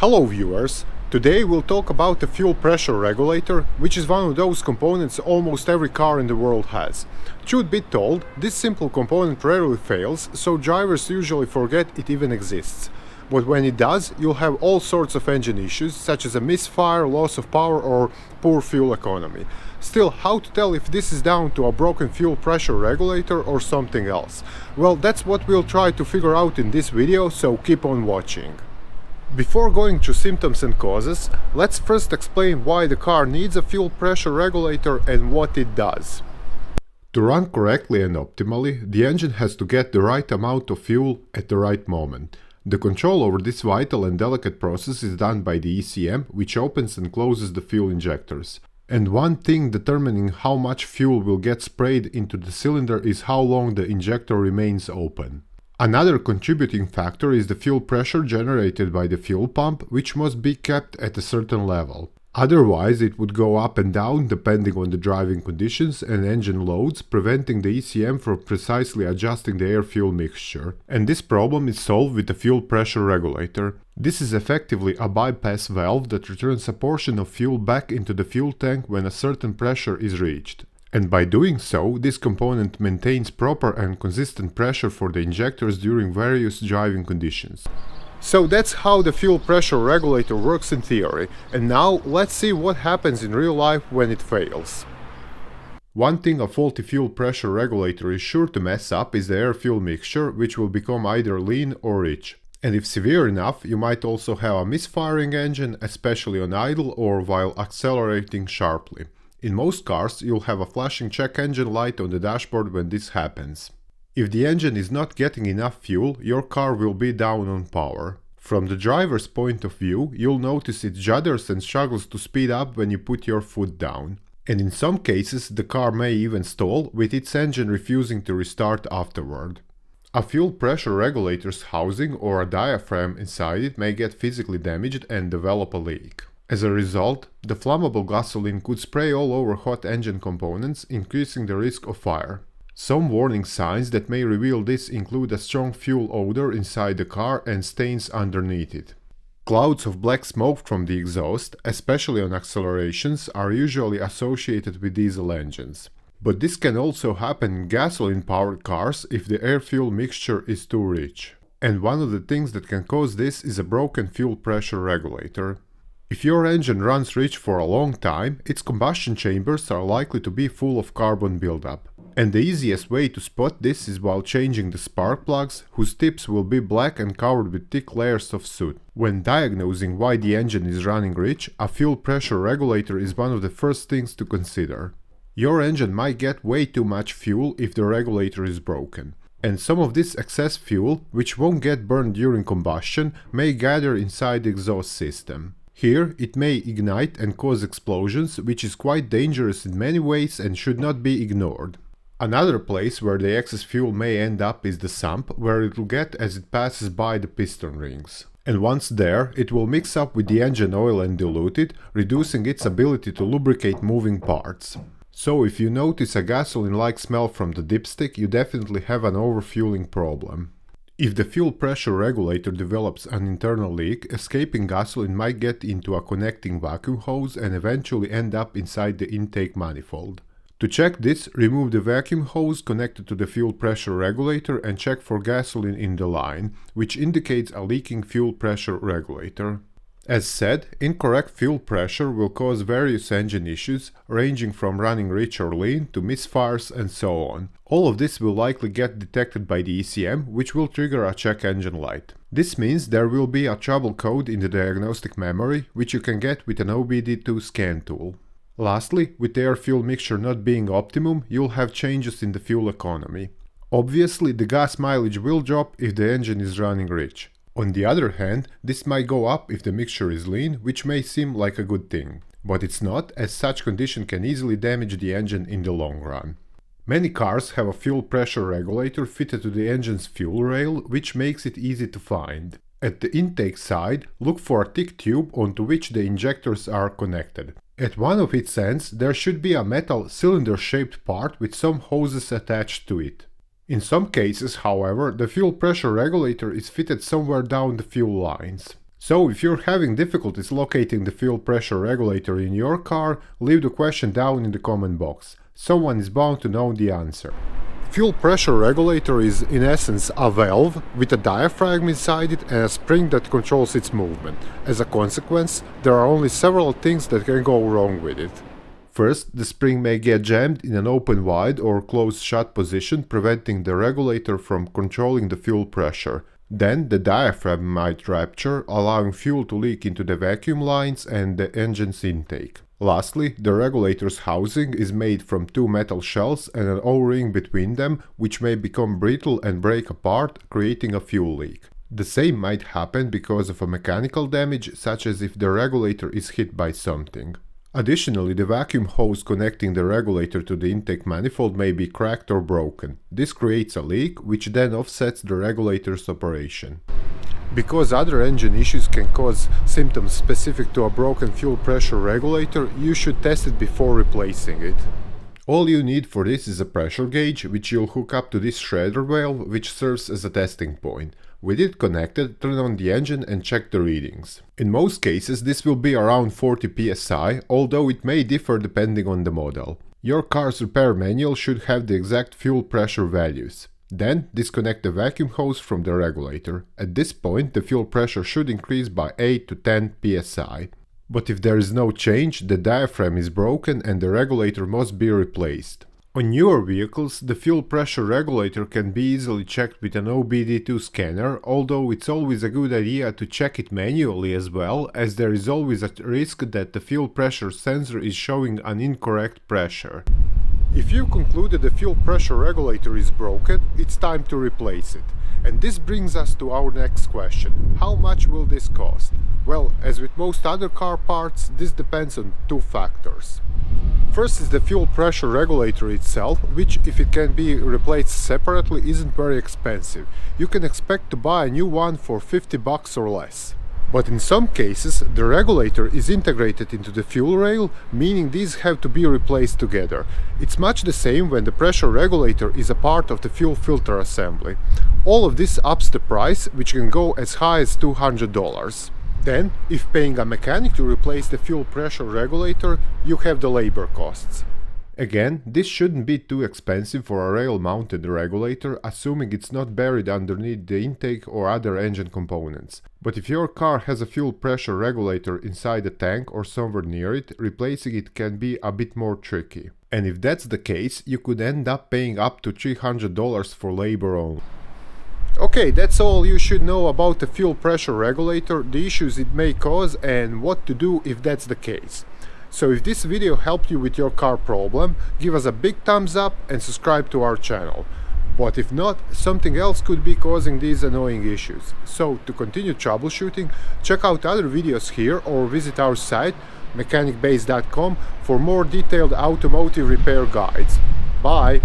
Hello viewers! Today we'll talk about the fuel pressure regulator, which is one of those components almost every car in the world has. Truth be told, this simple component rarely fails, so drivers usually forget it even exists. But when it does, you'll have all sorts of engine issues, such as a misfire, loss of power or poor fuel economy. Still, how to tell if this is down to a broken fuel pressure regulator or something else? Well, that's what we'll try to figure out in this video, so keep on watching. Before going to symptoms and causes, let's first explain why the car needs a fuel pressure regulator and what it does. To run correctly and optimally, the engine has to get the right amount of fuel at the right moment. The control over this vital and delicate process is done by the ECM, which opens and closes the fuel injectors. And one thing determining how much fuel will get sprayed into the cylinder is how long the injector remains open. Another contributing factor is the fuel pressure generated by the fuel pump, which must be kept at a certain level. Otherwise, it would go up and down depending on the driving conditions and engine loads, preventing the ECM from precisely adjusting the air-fuel mixture. And this problem is solved with the fuel pressure regulator. This is effectively a bypass valve that returns a portion of fuel back into the fuel tank when a certain pressure is reached. And by doing so, this component maintains proper and consistent pressure for the injectors during various driving conditions. So that's how the fuel pressure regulator works in theory, and now let's see what happens in real life when it fails. One thing a faulty fuel pressure regulator is sure to mess up is the air-fuel mixture, which will become either lean or rich. And if severe enough, you might also have a misfiring engine, especially on idle or while accelerating sharply. In most cars, you'll have a flashing check engine light on the dashboard when this happens. If the engine is not getting enough fuel, your car will be down on power. From the driver's point of view, you'll notice it judders and struggles to speed up when you put your foot down. And in some cases, the car may even stall, with its engine refusing to restart afterward. A fuel pressure regulator's housing or a diaphragm inside it may get physically damaged and develop a leak. As a result, the flammable gasoline could spray all over hot engine components, increasing the risk of fire. Some warning signs that may reveal this include a strong fuel odor inside the car and stains underneath it. Clouds of black smoke from the exhaust, especially on accelerations, are usually associated with diesel engines. But this can also happen in gasoline-powered cars if the air-fuel mixture is too rich. And one of the things that can cause this is a broken fuel pressure regulator. If your engine runs rich for a long time, its combustion chambers are likely to be full of carbon buildup. And the easiest way to spot this is while changing the spark plugs, whose tips will be black and covered with thick layers of soot. When diagnosing why the engine is running rich, a fuel pressure regulator is one of the first things to consider. Your engine might get way too much fuel if the regulator is broken. And some of this excess fuel, which won't get burned during combustion, may gather inside the exhaust system. Here, it may ignite and cause explosions, which is quite dangerous in many ways and should not be ignored. Another place where the excess fuel may end up is the sump, where it will get as it passes by the piston rings. And once there, it will mix up with the engine oil and dilute it, reducing its ability to lubricate moving parts. So if you notice a gasoline-like smell from the dipstick, you definitely have an overfueling problem. If the fuel pressure regulator develops an internal leak, escaping gasoline might get into a connecting vacuum hose and eventually end up inside the intake manifold. To check this, remove the vacuum hose connected to the fuel pressure regulator and check for gasoline in the line, which indicates a leaking fuel pressure regulator. As said, incorrect fuel pressure will cause various engine issues, ranging from running rich or lean to misfires and so on. All of this will likely get detected by the ECM, which will trigger a check engine light. This means there will be a trouble code in the diagnostic memory, which you can get with an OBD2 scan tool. Lastly, with the air-fuel mixture not being optimum, you'll have changes in the fuel economy. Obviously, the gas mileage will drop if the engine is running rich. On the other hand, this might go up if the mixture is lean, which may seem like a good thing. But it's not, as such condition can easily damage the engine in the long run. Many cars have a fuel pressure regulator fitted to the engine's fuel rail, which makes it easy to find. At the intake side, look for a thick tube onto which the injectors are connected. At one of its ends, there should be a metal cylinder-shaped part with some hoses attached to it. In some cases, however, the fuel pressure regulator is fitted somewhere down the fuel lines. So if you're having difficulties locating the fuel pressure regulator in your car, leave the question down in the comment box. Someone is bound to know the answer. Fuel pressure regulator is in essence a valve with a diaphragm inside it and a spring that controls its movement. As a consequence, there are only several things that can go wrong with it. First, the spring may get jammed in an open wide or closed shut position, preventing the regulator from controlling the fuel pressure. Then the diaphragm might rupture, allowing fuel to leak into the vacuum lines and the engine's intake. Lastly, the regulator's housing is made from two metal shells and an O-ring between them, which may become brittle and break apart, creating a fuel leak. The same might happen because of a mechanical damage, such as if the regulator is hit by something. Additionally, the vacuum hose connecting the regulator to the intake manifold may be cracked or broken. This creates a leak, which then offsets the regulator's operation. Because other engine issues can cause symptoms specific to a broken fuel pressure regulator, you should test it before replacing it. All you need for this is a pressure gauge, which you'll hook up to this shredder valve, which serves as a testing point. With it connected, turn on the engine and check the readings. In most cases this will be around 40 psi, although it may differ depending on the model. Your car's repair manual should have the exact fuel pressure values. Then disconnect the vacuum hose from the regulator. At this point the fuel pressure should increase by 8 to 10 psi. But if there is no change, the diaphragm is broken and the regulator must be replaced. On newer vehicles, the fuel pressure regulator can be easily checked with an OBD2 scanner, although it's always a good idea to check it manually as well, as there is always a risk that the fuel pressure sensor is showing an incorrect pressure. If you concluded the fuel pressure regulator is broken, it's time to replace it. And this brings us to our next question. How much will this cost? Well, as with most other car parts, this depends on two factors. First is the fuel pressure regulator itself, which, if it can be replaced separately, isn't very expensive. You can expect to buy a new one for $50 or less. But in some cases, the regulator is integrated into the fuel rail, meaning these have to be replaced together. It's much the same when the pressure regulator is a part of the fuel filter assembly. All of this ups the price, which can go as high as $200. Then, if paying a mechanic to replace the fuel pressure regulator, you have the labor costs. Again, this shouldn't be too expensive for a rail-mounted regulator, assuming it's not buried underneath the intake or other engine components. But if your car has a fuel pressure regulator inside a tank or somewhere near it, replacing it can be a bit more tricky. And if that's the case, you could end up paying up to $300 for labor only. Okay, that's all you should know about the fuel pressure regulator, the issues it may cause, and what to do if that's the case. So if this video helped you with your car problem, give us a big thumbs up and subscribe to our channel. But if not, something else could be causing these annoying issues. So to continue troubleshooting, check out other videos here or visit our site mechanicbase.com for more detailed automotive repair guides. Bye!